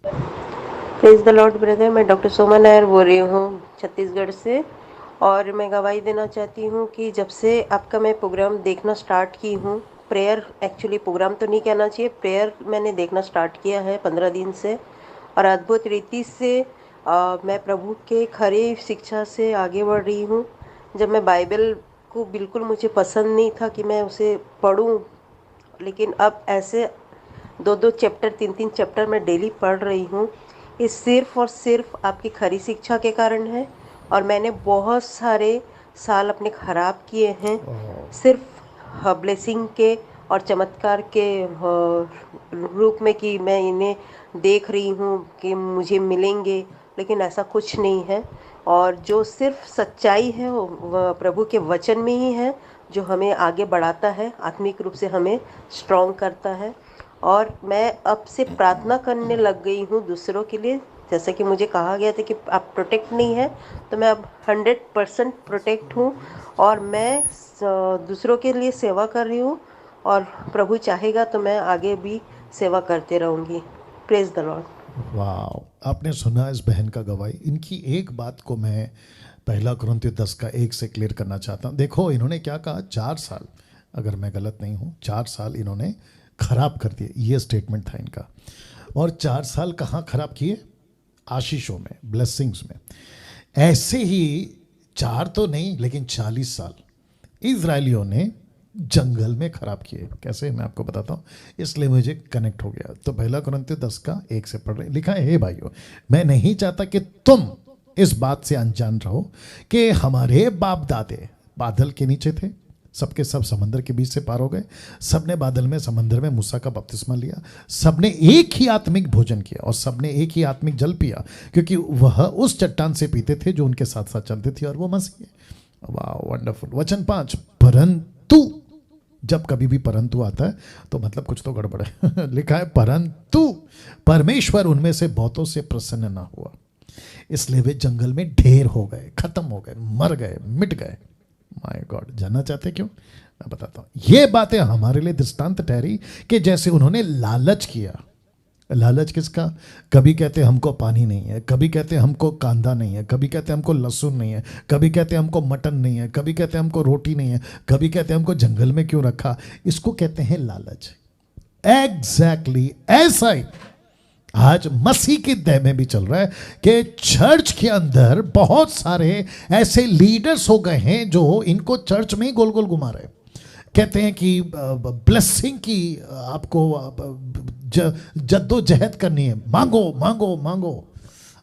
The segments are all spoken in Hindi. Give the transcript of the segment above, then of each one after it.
Praise the Lord brother. मैं डॉक्टर सोमा नायर बोल रही हूँ छत्तीसगढ़ से। और मैं गवाही देना चाहती हूँ कि जब से आपका मैं प्रोग्राम देखना स्टार्ट की हूँ, प्रेयर, एक्चुअली प्रोग्राम तो नहीं कहना चाहिए, प्रेयर मैंने देखना स्टार्ट किया है 15 दिन से। और अद्भुत रीति से मैं प्रभु के खरी शिक्षा से आगे बढ़ रही हूँ। जब मैं बाइबल को बिल्कुल मुझे पसंद नहीं था कि मैं उसे पढूँ, लेकिन अब ऐसे 2-2 चैप्टर 3-3 चैप्टर मैं डेली पढ़ रही हूँ। ये सिर्फ़ और सिर्फ़ आपकी खरी शिक्षा के कारण है। और मैंने बहुत सारे साल अपने ख़राब किए हैं सिर्फ़ ब्लेसिंग के और चमत्कार के रूप में, कि मैं इन्हें देख रही हूँ कि मुझे मिलेंगे, लेकिन ऐसा कुछ नहीं है। और जो सिर्फ़ सच्चाई है वो प्रभु के वचन में ही है, जो हमें आगे बढ़ाता है, आत्मिक रूप से हमें स्ट्रॉन्ग करता है। और मैं अब से प्रार्थना करने लग गई हूँ दूसरों के लिए। जैसे कि मुझे कहा गया था कि आप प्रोटेक्ट नहीं है, तो मैं अब 100% प्रोटेक्ट हूँ। और मैं दूसरों के लिए सेवा कर रही हूँ। और प्रभु चाहेगा तो मैं आगे भी सेवा करते रहूँगी। Praise the Lord. वाह, आपने सुना इस बहन का गवाही। इनकी एक बात को मैं 1 कुरिन्थियों 10 का 1 से क्लियर करना चाहता हूँ। देखो इन्होंने क्या कहा, 4 साल, अगर मैं गलत नहीं हूँ, 4 साल इन्होंने खराब कर दिए, ये स्टेटमेंट था इनका। और 4 साल कहाँ खराब किए? आशीषों में, ब्लेसिंग्स में। ऐसे ही 4 तो नहीं लेकिन 40 साल इजरायलियों ने जंगल में खराब किए। कैसे, मैं आपको बताता हूँ, इसलिए मुझे कनेक्ट हो गया। तो 1 कुरिन्थियों 10 का 1 से पढ़ रहे, लिखा है, हे भाइयों, मैं नहीं चाहता कि तुम इस बात से अनजान रहो कि हमारे बाप दादे बादल के नीचे थे, सबके सब समंदर के बीच से पार हो गए, सबने बादल में समंदर में मूसा का बपतिस्मा लिया, सबने एक ही आत्मिक भोजन किया और सबने एक ही आत्मिक जल पिया, क्योंकि वह उस चट्टान से पीते थे जो उनके साथ साथ चलते थे, और वो मसीह है। वाह, वंडरफुल। वचन 5, परंतु, जब कभी भी परंतु आता है तो मतलब कुछ तो गड़बड़ है। लिखा है, परंतु परमेश्वर उनमें से बहुतों से प्रसन्न ना हुआ, इसलिए वे जंगल में ढेर हो गए, खत्म हो गए, मर गए, मिट गए। माय गॉड, जानना चाहते क्यों? मैं बताता हूं। ये बातें हमारे लिए दृष्टांत ठहरी कि जैसे उन्होंने लालच किया। लालच किसका? कभी कहते हमको पानी नहीं है, कभी कहते हमको कांदा नहीं है, कभी कहते हमको लहसुन नहीं है, कभी कहते हमको मटन नहीं है, कभी कहते हमको रोटी नहीं है, कभी कहते हमको जंगल में क्यों रखा। इसको कहते हैं लालच। एग्जैक्टली ऐसा ही आज मसीह की देह में भी चल रहा है कि चर्च के अंदर बहुत सारे ऐसे लीडर्स हो गए हैं जो इनको चर्च में ही गोल गोल घुमा रहे हैं। कहते हैं कि ब्लेसिंग की आपको जद्दोजहद करनी है, मांगो मांगो मांगो।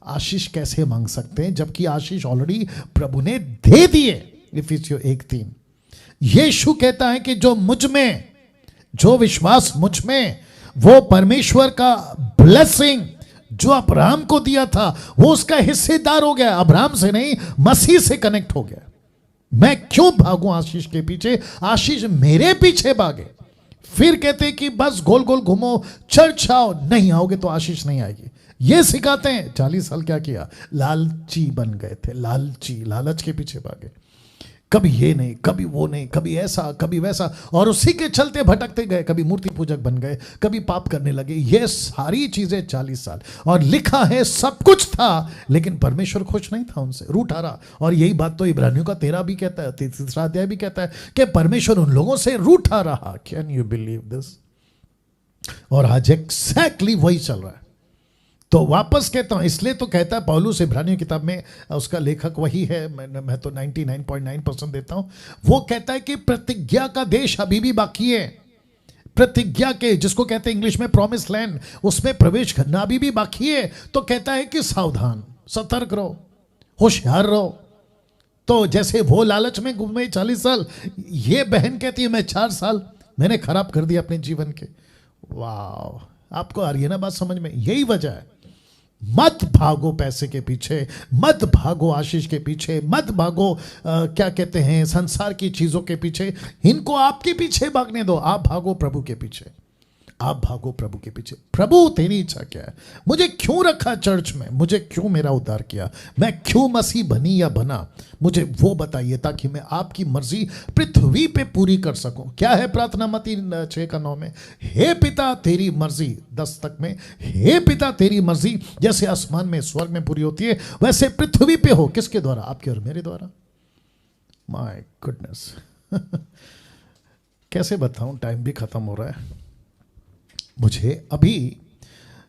आशीष कैसे मांग सकते हैं जबकि आशीष ऑलरेडी प्रभु ने दे दिए। इफिसियों 1:3। यीशु कहता है कि जो मुझ में, जो विश्वास मुझ में, वो परमेश्वर का ब्लेसिंग जो अब्राहम को दिया था वो उसका हिस्सेदार हो गया। अब्राहम से नहीं, मसीह से कनेक्ट हो गया। मैं क्यों भागूं आशीष के पीछे? आशीष मेरे पीछे भागे। फिर कहते कि बस गोल गोल घूमो, चर्च आओ, नहीं आओगे तो आशीष नहीं आएगी। ये सिखाते हैं। 40 साल क्या किया? लालची बन गए थे, लालची, लालच के पीछे भागे। कभी ये नहीं, कभी वो नहीं, कभी ऐसा, कभी वैसा, और उसी के चलते भटकते गए। कभी मूर्ति पूजक बन गए, कभी पाप करने लगे। ये सारी चीजें 40 साल। और लिखा है सब कुछ था लेकिन परमेश्वर खुश नहीं था उनसे, रूठा रहा। और यही बात तो इब्रानियों का 13 भी कहता है, 3रा अध्याय भी कहता है कि परमेश्वर उन लोगों से रूठा रहा। Can you believe this? और आज एग्जैक्टली वही चल रहा है। तो वापस कहता हूं, इसलिए तो कहता है पौलुस इब्रानियों किताब में, उसका लेखक वही है, मैं तो 99.9% देता हूं। वो कहता है कि प्रतिज्ञा का देश अभी भी बाकी है। प्रतिज्ञा के, जिसको कहते हैं इंग्लिश में प्रॉमिस लैंड, उसमें प्रवेश करना अभी भी बाकी है। तो कहता है कि सावधान, सतर्क रहो, होशियार रहो। तो जैसे वो लालच में घूमे 40 साल, ये बहन कहती है मैं 4 साल मैंने खराब कर दिया अपने जीवन के। वाह, आपको आ रही है ना बात समझ में? यही वजह है। मत भागो पैसे के पीछे, मत भागो आशीष के पीछे, मत भागो क्या कहते हैं संसार की चीजों के पीछे। इनको आपके पीछे भागने दो, आप भागो प्रभु के पीछे। आप भागो प्रभु के पीछे। प्रभु तेरी इच्छा क्या है, मुझे क्यों रखा चर्च में, मुझे क्यों मेरा उद्धार किया, मैं क्यों मसीह बनी या बना, मुझे वो बताइए ताकि मैं आपकी मर्जी पृथ्वी पे पूरी कर सकूं। क्या है प्रार्थना मती 6:9 में, हे पिता तेरी मर्जी, 10 तक में, हे पिता तेरी मर्जी जैसे आसमान में स्वर्ग में पूरी होती है वैसे पृथ्वी पे हो। किसके द्वारा? आपके और मेरे द्वारा। माय गुडनेस कैसे बताऊं, टाइम भी खत्म हो रहा है। मुझे अभी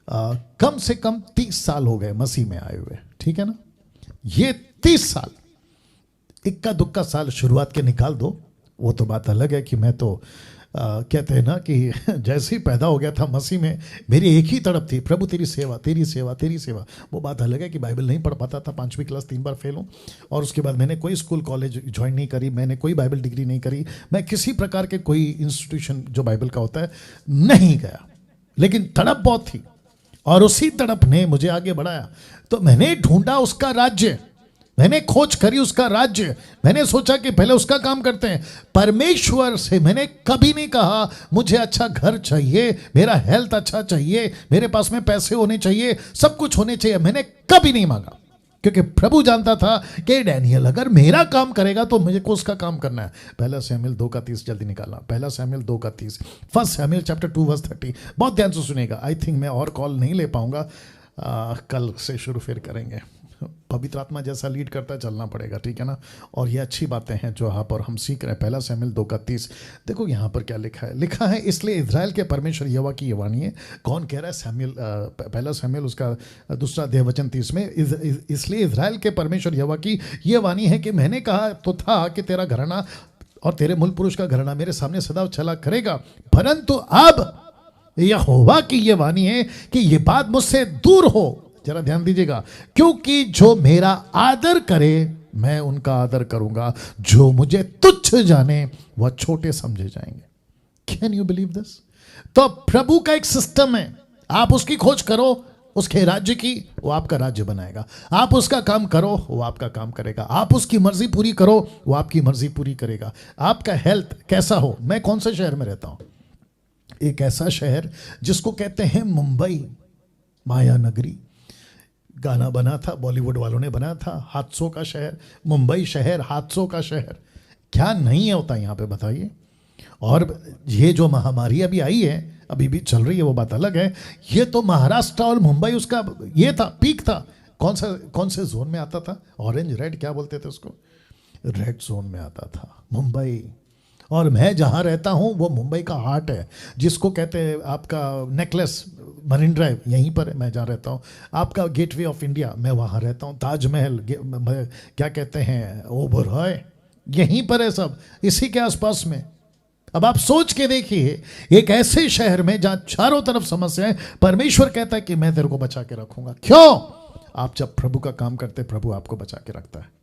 कम से कम 30 साल हो गए मसीह में आए हुए, ठीक है ना। ये 30 साल, इक्का दुक्का साल शुरुआत के निकाल दो, वो तो बात अलग है कि मैं तो कहते हैं ना कि जैसे ही पैदा हो गया था मसीह में, मेरी एक ही तड़प थी, प्रभु तेरी सेवा तेरी सेवा तेरी सेवा। वो बात अलग है कि बाइबल नहीं पढ़ पाता था, 5वीं क्लास 3 बार फेल हूँ, और उसके बाद मैंने कोई स्कूल कॉलेज ज्वाइन नहीं करी, मैंने कोई बाइबल डिग्री नहीं करी, मैं किसी प्रकार के कोई इंस्टीट्यूशन जो बाइबल का होता है नहीं गया, लेकिन तड़प बहुत थी और उसी तड़प ने मुझे आगे बढ़ाया। तो मैंने ढूंढा उसका राज्य, मैंने खोज करी उसका राज्य, मैंने सोचा कि पहले उसका काम करते हैं। परमेश्वर से मैंने कभी नहीं कहा मुझे अच्छा घर चाहिए, मेरा हेल्थ अच्छा चाहिए, मेरे पास में पैसे होने चाहिए, सब कुछ होने चाहिए, मैंने कभी नहीं मांगा, क्योंकि प्रभु जानता था कि डैनियल अगर मेरा काम करेगा तो मुझे को उसका काम करना है। 1 शमूएल 2:30 जल्दी निकालना, 1 शमूएल 2:30, 1 शमूएल चैप्टर 2:30। बहुत ध्यान से सुनेगा। आई थिंक मैं और कॉल नहीं ले पाऊंगा, कल से शुरू फिर करेंगे। पवित्र आत्मा जैसा लीड करता है चलना पड़ेगा, ठीक है ना। और ये अच्छी बातें हैं जो यहाँ पर हम सीख रहे हैं। 1 शमूएल 2:30 देखो यहाँ पर क्या लिखा है। लिखा है इसलिए इज़राइल के परमेश्वर यहोवा की ये वाणी है। कौन कह रहा है? शमूएल, 1 शमूएल उसका 2 अध्याय वचन 30 में, इसलिए इज़राइल के परमेश्वर यहोवा की ये वाणी है कि मैंने कहा तो था कि तेरा घराना और तेरे मूल पुरुष का घराना मेरे सामने सदा चला करेगा, परंतु अब यहोवा की ये वाणी है कि ये बात मुझसे दूर हो। जरा ध्यान दीजिएगा, क्योंकि जो मेरा आदर करे मैं उनका आदर करूंगा, जो मुझे तुच्छ जाने वह छोटे समझे जाएंगे। Can you believe this? तो प्रभु का एक सिस्टम है, आप उसकी खोज करो, उसके राज्य की, वो आपका राज्य बनाएगा। आप उसका काम करो, वो आपका काम करेगा। आप उसकी मर्जी पूरी करो, वो आपकी मर्जी पूरी करेगा। आपका हेल्थ कैसा हो, मैं कौन से शहर में रहता हूं, एक ऐसा शहर जिसको कहते हैं मुंबई माया नगरी। गाना बना था, बॉलीवुड वालों ने बनाया था, हादसों का शहर, मुंबई शहर हादसों का शहर। क्या नहीं होता यहाँ पे बताइए। और ये जो महामारी अभी आई है, अभी भी चल रही है, वो बात अलग है। ये तो महाराष्ट्र और मुंबई उसका ये था, पीक था। कौन से जोन में आता था? ऑरेंज रेड क्या बोलते थे उसको? रेड जोन में आता था मुंबई। और मैं जहाँ रहता हूँ वो मुंबई का हार्ट है, जिसको कहते हैं आपका नेकलेस मरीन ड्राइव, यहीं पर है मैं जहाँ रहता हूँ। आपका गेटवे ऑफ इंडिया, मैं वहाँ रहता हूँ। ताजमहल, क्या कहते हैं, ओबरॉय, यहीं पर है सब, इसी के आसपास में। अब आप सोच के देखिए, एक ऐसे शहर में जहाँ चारों तरफ समस्या है, परमेश्वर कहता है कि मैं तेरे को बचा के रखूंगा। क्यों? आप जब प्रभु का काम करते, प्रभु आपको बचा के रखता है।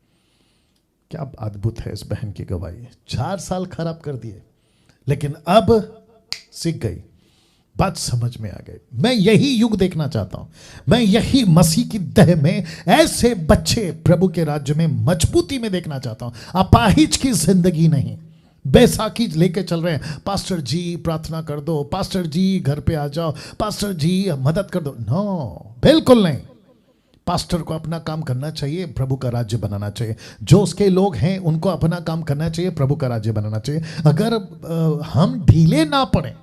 क्या अद्भुत है इस बहन की गवाही। 4 साल खराब कर दिए, लेकिन अब सीख गई, बात समझ में आ गई। मैं यही युग देखना चाहता हूं, मैं यही मसीह की देह में ऐसे बच्चे प्रभु के राज्य में मजबूती में देखना चाहता हूं। अपाहिज की जिंदगी नहीं, बैसाखी लेके चल रहे हैं, पास्टर जी प्रार्थना कर दो, पास्टर जी घर पे आ जाओ, पास्टर जी मदद कर दो। नो, बिल्कुल नहीं। पास्टर को अपना काम करना चाहिए, प्रभु का राज्य बनाना चाहिए। जो उसके लोग हैं उनको अपना काम करना चाहिए, प्रभु का राज्य बनाना चाहिए। अगर हम ढीले ना पड़े,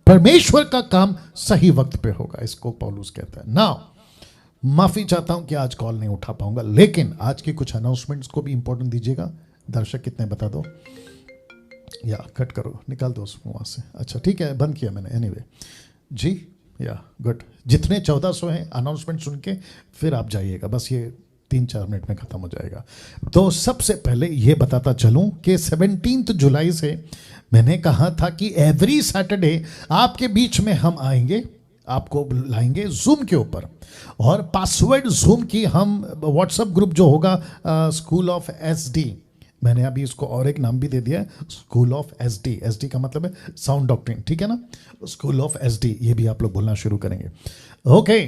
परमेश्वर का काम सही वक्त पे होगा, इसको पौलुस कहता है ना। माफी चाहता हूं कि आज कॉल नहीं उठा पाऊंगा, लेकिन आज की कुछ अनाउंसमेंट्स को भी इंपॉर्टेंट दीजिएगा। दर्शक कितने बता दो, या कट करो, निकाल दो वहां से। अच्छा ठीक है, बंद किया मैंने। एनीवे जी, या गुड। जितने 1400 हैं अनाउंसमेंट सुन के फिर आप जाइएगा, बस ये 3-4 मिनट में खत्म हो जाएगा। तो सबसे पहले ये बताता चलूं कि 17 जुलाई से मैंने कहा था कि एवरी सैटरडे आपके बीच में हम आएंगे, आपको लाएंगे जूम के ऊपर, और पासवर्ड जूम की हम व्हाट्सएप ग्रुप जो होगा स्कूल ऑफ SD, मैंने अभी इसको और एक नाम भी दे दिया है, स्कूल ऑफ SD। SD का मतलब है साउंड डॉक्ट्रिन, ठीक है ना। स्कूल ऑफ SD, ये भी आप लोग बोलना शुरू करेंगे। ओके,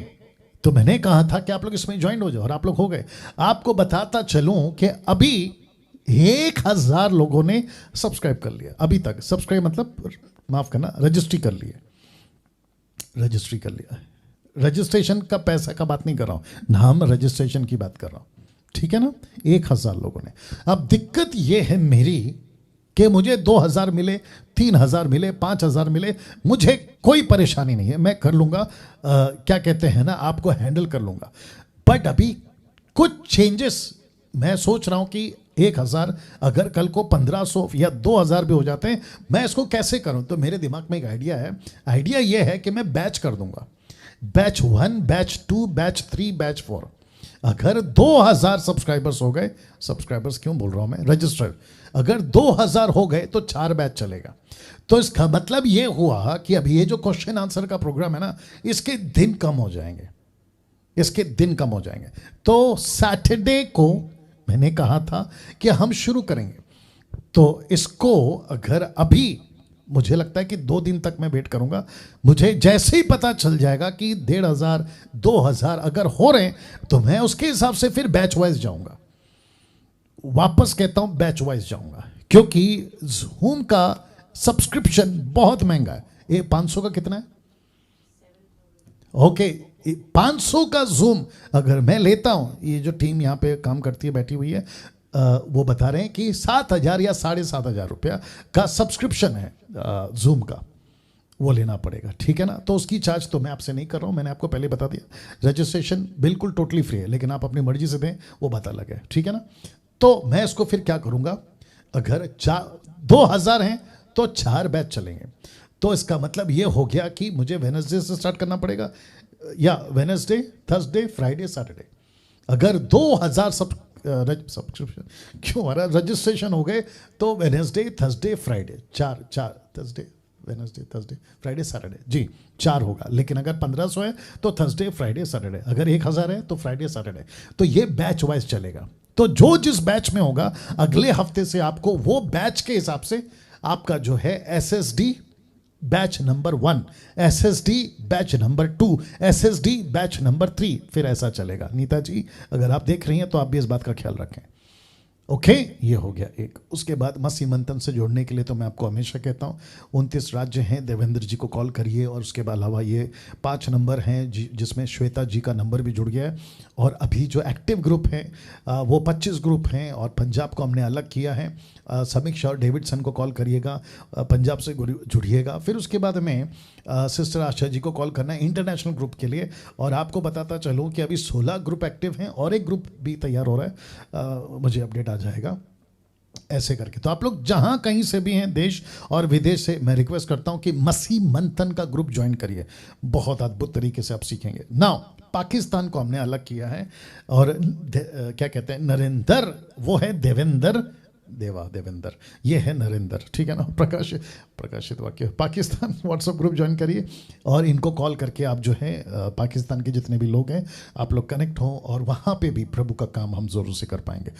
तो मैंने कहा था कि आप लोग इसमें ज्वाइन हो जाओ, और आप लोग हो गए। आपको बताता चलूं कि अभी 1000 लोगों ने सब्सक्राइब कर लिया अभी तक। सब्सक्राइब मतलब माफ करना, रजिस्ट्री कर लिए। रजिस्ट्री कर लिया है। रजिस्ट्रेशन का पैसा का बात नहीं कर रहा हूँ, नाम रजिस्ट्रेशन की बात कर रहा हूँ, ठीक है ना। 1000 लोगों ने। अब दिक्कत ये है मेरी कि मुझे 2000 मिले, 3000 मिले, 5000 मिले, मुझे कोई परेशानी नहीं है, मैं कर लूँगा, क्या कहते हैं ना, आपको हैंडल कर लूँगा। बट अभी कुछ चेंजेस मैं सोच रहा हूँ कि 1000 अगर कल को 1500 या 2000 भी हो जाते हैं, मैं इसको कैसे करूँ। तो मेरे दिमाग में एक आइडिया है। आइडिया ये है कि मैं बैच कर दूंगा, बैच 1, बैच 2, बैच 3, बैच 4। अगर 2000 सब्सक्राइबर्स हो गए, सब्सक्राइबर्स क्यों बोल रहा हूं मैं, रजिस्टर्ड, अगर 2000 हो गए तो 4 बैच चलेगा। तो इसका मतलब ये हुआ कि अब ये जो क्वेश्चन आंसर का प्रोग्राम है ना, इसके दिन कम हो जाएंगे, इसके दिन कम हो जाएंगे। तो सैटरडे को मैंने कहा था कि हम शुरू करेंगे, तो इसको अगर अभी मुझे लगता है कि 2 दिन तक मैं वेट करूंगा। मुझे जैसे ही पता चल जाएगा कि 1500 2000 अगर हो रहे हैं तो मैं उसके हिसाब से फिर बैच वाइज जाऊंगा। वापस कहता हूं बैच वाइज जाऊंगा, क्योंकि जूम का सब्सक्रिप्शन बहुत महंगा है। ये 500 का कितना है? ओके, 500 का जूम अगर मैं लेता हूं, ये जो टीम यहां पे काम करती है बैठी हुई है, वो बता रहे हैं कि 7000 या 7500 रुपया का सब्सक्रिप्शन है जूम का, वो लेना पड़ेगा, ठीक है ना। तो उसकी चार्ज तो मैं आपसे नहीं कर रहा हूँ, मैंने आपको पहले बता दिया। रजिस्ट्रेशन बिल्कुल टोटली फ्री है, लेकिन आप अपनी मर्जी से दें, वो बात अलग है, ठीक है ना। तो मैं इसको फिर क्या करूँगा, अगर 2000 हैं तो 4 बैच चलेंगे। तो इसका मतलब ये हो गया कि मुझे वेडनेसडे से स्टार्ट करना पड़ेगा, या वेडनेसडे, थर्सडे, फ्राइडे, सैटरडे। अगर 2000 सब्सक्रिप्शन क्यों आ रहा, रजिस्ट्रेशन हो गए तो Wednesday, Thursday, Friday, 4 Thursday, Wednesday, Thursday, Friday, Saturday, जी 4 होगा। लेकिन अगर 1500 है तो थर्सडे, फ्राइडे, सैटरडे। अगर 1000 है तो फ्राइडे, सैटरडे। तो ये बैच वाइज चलेगा। तो जो जिस बैच में होगा, अगले हफ्ते से आपको वो बैच के हिसाब से आपका जो है SSD batch number 1, SSD batch number 2, SSD batch number 3, फिर ऐसा चलेगा। नीता जी अगर आप देख रही हैं तो आप भी इस बात का ख्याल रखें। ओके, ये हो गया एक। उसके बाद मसी मंथन से जोड़ने के लिए तो मैं आपको हमेशा कहता हूँ 29 राज्य हैं, देवेंद्र जी को कॉल करिए। और उसके अलावा ये 5 नंबर हैं जिसमें श्वेता जी का नंबर भी जुड़ गया है। और अभी जो एक्टिव ग्रुप हैं वो 25 ग्रुप हैं, और पंजाब को हमने अलग किया है। समीक्षा और डेविडसन को कॉल करिएगा, पंजाब से जुड़िएगा। फिर उसके बाद में सिस्टर आशा जी को कॉल करना है इंटरनेशनल ग्रुप के लिए। और आपको बताता चलूँ कि अभी 16 ग्रुप एक्टिव हैं और एक ग्रुप भी तैयार हो रहा है, मुझे अपडेट आ जाएगा ऐसे करके। तो आप लोग जहां कहीं से भी हैं, देश और विदेश से, मैं रिक्वेस्ट करता हूं कि मसी मंथन का ग्रुप ज्वाइन करिए, बहुत अद्भुत तरीके से आप सीखेंगे। नाउ पाकिस्तान को हमने अलग किया है, और क्या कहते हैं, नरेंद्र वो है देवेंद्र, देवेंद्र ये है नरेंद्र, ठीक है ना। प्रकाशित वाक्य पाकिस्तान व्हाट्सएप ग्रुप ज्वाइन करिए, और इनको कॉल करके आप जो है पाकिस्तान के जितने भी लोग हैं आप लोग कनेक्ट हों, और वहाँ पे भी प्रभु का काम हम ज़रूर से कर पाएंगे।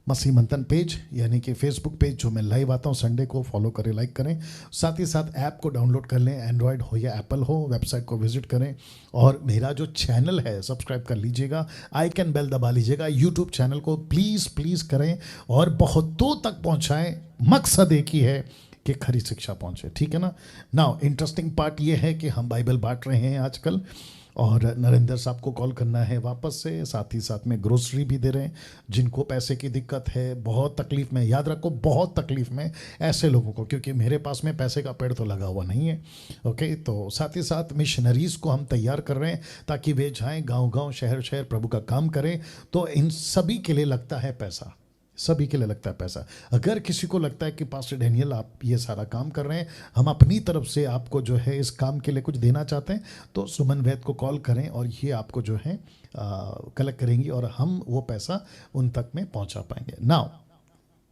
मसीह मंथन पेज यानी कि फेसबुक पेज जो मैं लाइव आता हूँ संडे को, फॉलो करें, लाइक करें। साथ ही साथ ऐप को डाउनलोड कर लें, एंड्रॉयड हो या एप्पल हो, वेबसाइट को विजिट करें, और मेरा जो चैनल है सब्सक्राइब कर लीजिएगा, आइकन बेल दबा लीजिएगा। यूट्यूब चैनल को प्लीज़ करें और बहुतों तक पहुँचाएँ। मकसद एक ही है कि खरी शिक्षा पहुँचे, ठीक है ना। नाउ इंटरेस्टिंग पार्ट ये है कि हम बाइबल बांट रहे हैं आजकल, और नरेंद्र साहब को कॉल करना है वापस से। साथ ही साथ में ग्रोसरी भी दे रहे हैं जिनको पैसे की दिक्कत है, बहुत तकलीफ में, याद रखो बहुत तकलीफ में ऐसे लोगों को, क्योंकि मेरे पास में पैसे का पेड़ तो लगा हुआ नहीं है। ओके, तो साथ ही साथ मिशनरीज़ को हम तैयार कर रहे हैं ताकि वे जाएँ गाँव-गाँव, शहर-शहर प्रभु का काम करें। तो इन सभी के लिए लगता है पैसा, सभी के लिए लगता है पैसा। अगर किसी को लगता है कि पास्टर डैनियल आप ये सारा काम कर रहे हैं, हम अपनी तरफ से आपको जो है इस काम के लिए कुछ देना चाहते हैं, तो सुमन वैद को कॉल करें और ये आपको जो है कलेक्ट करेंगी, और हम वो पैसा उन तक में पहुंचा पाएंगे। नाउ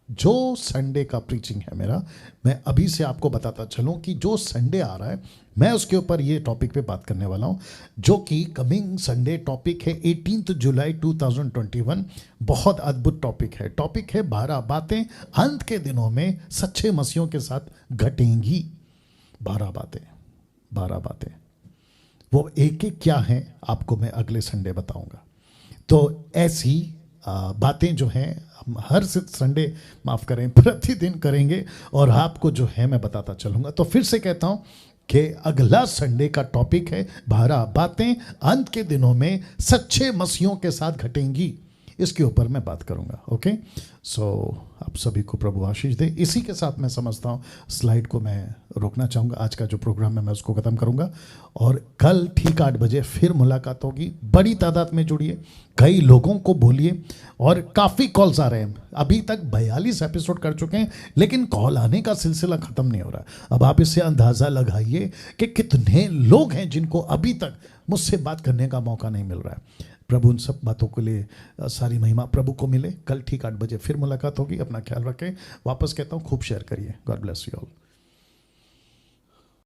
जो संडे का प्रीचिंग है मेरा, मैं अभी से आपको बताता चलूं कि जो संडे आ रहा है मैं उसके ऊपर ये टॉपिक पे बात करने वाला हूं, जो कि कमिंग संडे टॉपिक है 18 जुलाई 2021। बहुत अद्भुत टॉपिक है। टॉपिक है 12 बातें अंत के दिनों में सच्चे मसीहों के साथ घटेंगी। 12 बातें, 12 बातें, वो एक एक क्या हैं आपको मैं अगले संडे बताऊंगा। तो ऐसी बातें जो हैं हम हर संडे, माफ़ करें, प्रतिदिन करेंगे, और आपको जो है मैं बताता चलूँगा। तो फिर से कहता हूँ कि अगला संडे का टॉपिक है 12 बातें अंत के दिनों में सच्चे मसीहों के साथ घटेंगी। इसके ऊपर मैं बात करूंगा। ओके, सो आप सभी को प्रभु आशीष दे। इसी के साथ मैं समझता हूँ स्लाइड को मैं रोकना चाहूँगा। आज का जो प्रोग्राम है मैं उसको ख़त्म करूँगा और कल ठीक 8 बजे फिर मुलाकात होगी। बड़ी तादाद में जुड़िए, कई लोगों को बोलिए। और काफ़ी कॉल्स आ रहे हैं, अभी तक 42 एपिसोड कर चुके हैं, लेकिन कॉल आने का सिलसिला ख़त्म नहीं हो रहा। अब आप इससे अंदाज़ा लगाइए कि कितने लोग हैं जिनको अभी तक मुझसे बात करने का मौका नहीं मिल रहा है। प्रभु उन सब बातों के लिए सारी महिमा प्रभु को मिले। कल ठीक 8 बजे फिर मुलाकात होगी। अपना ख्याल रखें। वापस कहता हूँ, खूब शेयर करिए। God bless you all.